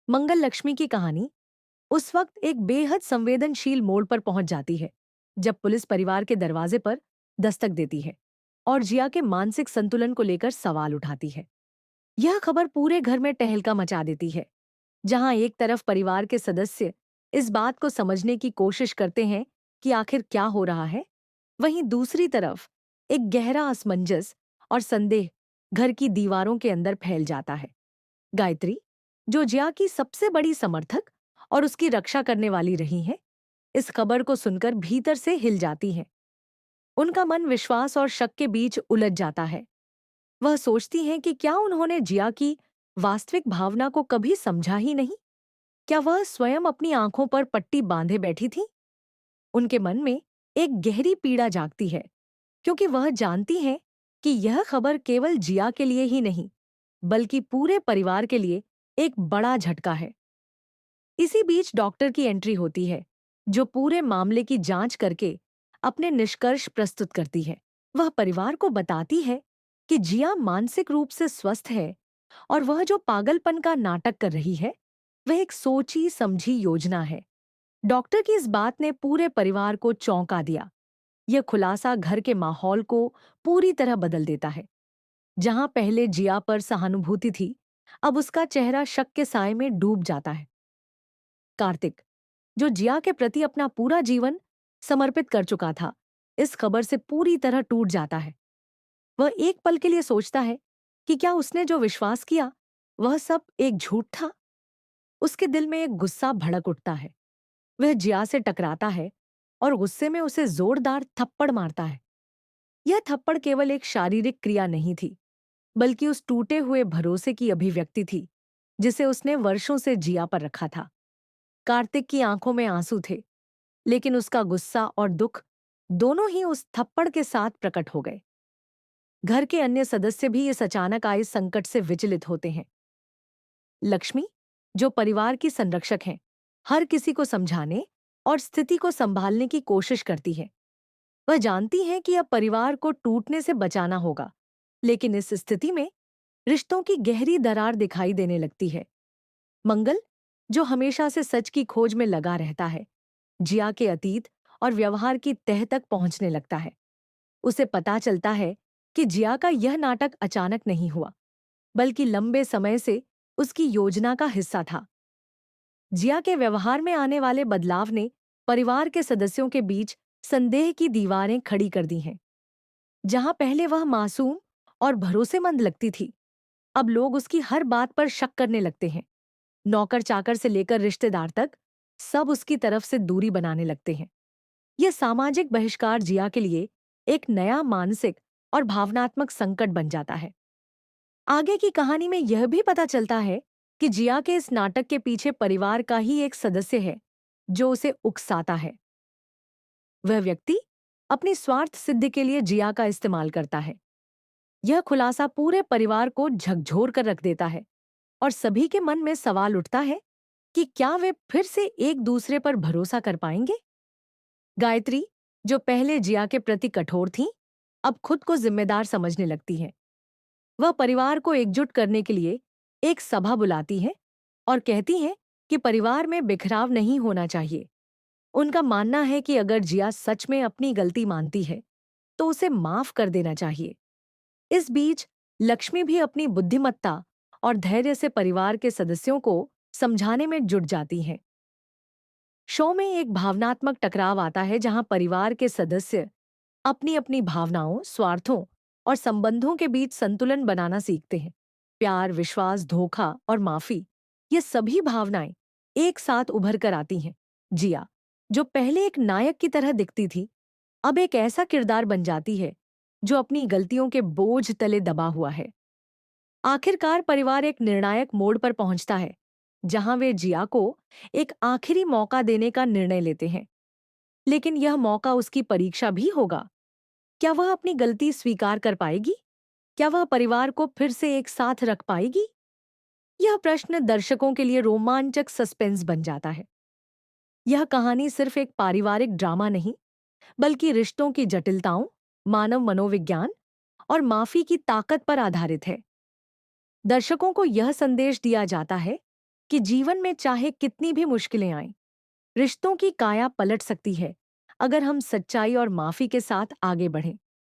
मंगल लक्ष्मी की कहानी उस वक्त एक बेहद संवेदनशील मोड़ पर पहुंच जाती है जब पुलिस परिवार के दरवाजे पर दस्तक देती है और जिया के मानसिक संतुलन को लेकर सवाल उठाती है। यह खबर पूरे घर में टहलका मचा देती है। जहां एक तरफ परिवार के सदस्य इस बात को समझने की कोशिश करते हैं कि आखिर क्या हो रहा है, वहीं दूसरी तरफ एक गहरा असमंजस और संदेह घर की दीवारों के अंदर फैल जाता है। गायत्री, जो जिया की सबसे बड़ी समर्थक और उसकी रक्षा करने वाली रही हैं, इस खबर को सुनकर भीतर से हिल जाती हैं। उनका मन विश्वास और शक के बीच उलझ जाता है। वह सोचती हैं कि क्या उन्होंने जिया की वास्तविक भावना को कभी समझा ही नहीं? क्या वह स्वयं अपनी आंखों पर पट्टी बांधे बैठी थी? उनके मन में एक गहरी पीड़ा जागती है, क्योंकि वह जानती हैं कि यह खबर केवल जिया के लिए ही नहीं, बल्कि पूरे परिवार के लिए एक बड़ा झटका है। इसी बीच डॉक्टर की एंट्री होती है, जो पूरे मामले की जांच करके अपने निष्कर्ष प्रस्तुत करती है। वह परिवार को बताती है कि जिया मानसिक रूप से स्वस्थ है और वह जो पागलपन का नाटक कर रही है, वह एक सोची समझी योजना है। डॉक्टर की इस बात ने पूरे परिवार को चौंका दिया। यह खुलासा घर के माहौल को पूरी तरह बदल देता है। जहां पहले जिया पर सहानुभूति थी, अब उसका चेहरा शक के साए में डूब जाता है। कार्तिक, जो जिया के प्रति अपना पूरा जीवन समर्पित कर चुका था, इस खबर से पूरी तरह टूट जाता है। वह एक पल के लिए सोचता है कि क्या उसने जो विश्वास किया, वह सब एक झूठ था। उसके दिल में एक गुस्सा भड़क उठता है। वह जिया से टकराता है और गुस्से में उसे जोरदार थप्पड़ मारता है। यह थप्पड़ केवल एक शारीरिक क्रिया नहीं थी, बल्कि उस टूटे हुए भरोसे की अभिव्यक्ति थी जिसे उसने वर्षों से जिया पर रखा था। कार्तिक की आंखों में आंसू थे, लेकिन उसका गुस्सा और दुख दोनों ही उस थप्पड़ के साथ प्रकट हो गए। घर के अन्य सदस्य भी इस अचानक आए संकट से विचलित होते हैं। लक्ष्मी, जो परिवार की संरक्षक हैं, हर किसी को समझाने और स्थिति को संभालने की कोशिश करती है। वह जानती है कि अब परिवार को टूटने से बचाना होगा, लेकिन इस स्थिति में रिश्तों की गहरी दरार दिखाई देने लगती है। मंगल, जो हमेशा से सच की खोज में लगा रहता है, जिया के अतीत और व्यवहार की तह तक पहुंचने लगता है। उसे पता चलता है कि जिया का यह नाटक अचानक नहीं हुआ, बल्कि लंबे समय से उसकी योजना का हिस्सा था। जिया के व्यवहार में आने वाले बदलाव ने परिवार के सदस्यों के बीच संदेह की दीवारें खड़ी कर दी हैं। जहां पहले वह मासूम और भरोसेमंद लगती थी, अब लोग उसकी हर बात पर शक करने लगते हैं। नौकर चाकर से लेकर रिश्तेदार तक सब उसकी तरफ से दूरी बनाने लगते हैं। यह सामाजिक बहिष्कार जिया के लिए एक नया मानसिक और भावनात्मक संकट बन जाता है। आगे की कहानी में यह भी पता चलता है कि जिया के इस नाटक के पीछे परिवार का ही एक सदस्य है जो उसे उकसाता है। वह व्यक्ति अपनी स्वार्थ सिद्धि के लिए जिया का इस्तेमाल करता है। यह खुलासा पूरे परिवार को झकझोर कर रख देता है और सभी के मन में सवाल उठता है कि क्या वे फिर से एक दूसरे पर भरोसा कर पाएंगे। गायत्री, जो पहले जिया के प्रति कठोर थी, अब खुद को जिम्मेदार समझने लगती है। वह परिवार को एकजुट करने के लिए एक सभा बुलाती है और कहती है कि परिवार में बिखराव नहीं होना चाहिए। उनका मानना है कि अगर जिया सच में अपनी गलती मानती है, तो उसे माफ कर देना चाहिए। इस बीच लक्ष्मी भी अपनी बुद्धिमत्ता और धैर्य से परिवार के सदस्यों को समझाने में जुट जाती हैं। शो में एक भावनात्मक टकराव आता है जहां परिवार के सदस्य अपनी अपनी भावनाओं, स्वार्थों और संबंधों के बीच संतुलन बनाना सीखते हैं। प्यार, विश्वास, धोखा और माफी, ये सभी भावनाएं एक साथ उभर कर आती हैं। जिया, जो पहले एक नायक की तरह दिखती थी, अब एक ऐसा किरदार बन जाती है जो अपनी गलतियों के बोझ तले दबा हुआ है। आखिरकार परिवार एक निर्णायक मोड़ पर पहुंचता है, जहां वे जिया को एक आखिरी मौका देने का निर्णय लेते हैं। लेकिन यह मौका उसकी परीक्षा भी होगा। क्या वह अपनी गलती स्वीकार कर पाएगी? क्या वह परिवार को फिर से एक साथ रख पाएगी? यह प्रश्न दर्शकों के लिए रोमांचक सस्पेंस बन जाता है। यह कहानी सिर्फ एक पारिवारिक ड्रामा नहीं, बल्कि रिश्तों की जटिलताओं, मानव मनोविज्ञान और माफी की ताकत पर आधारित है। दर्शकों को यह संदेश दिया जाता है कि जीवन में चाहे कितनी भी मुश्किलें आएं, रिश्तों की काया पलट सकती है अगर हम सच्चाई और माफी के साथ आगे बढ़ें।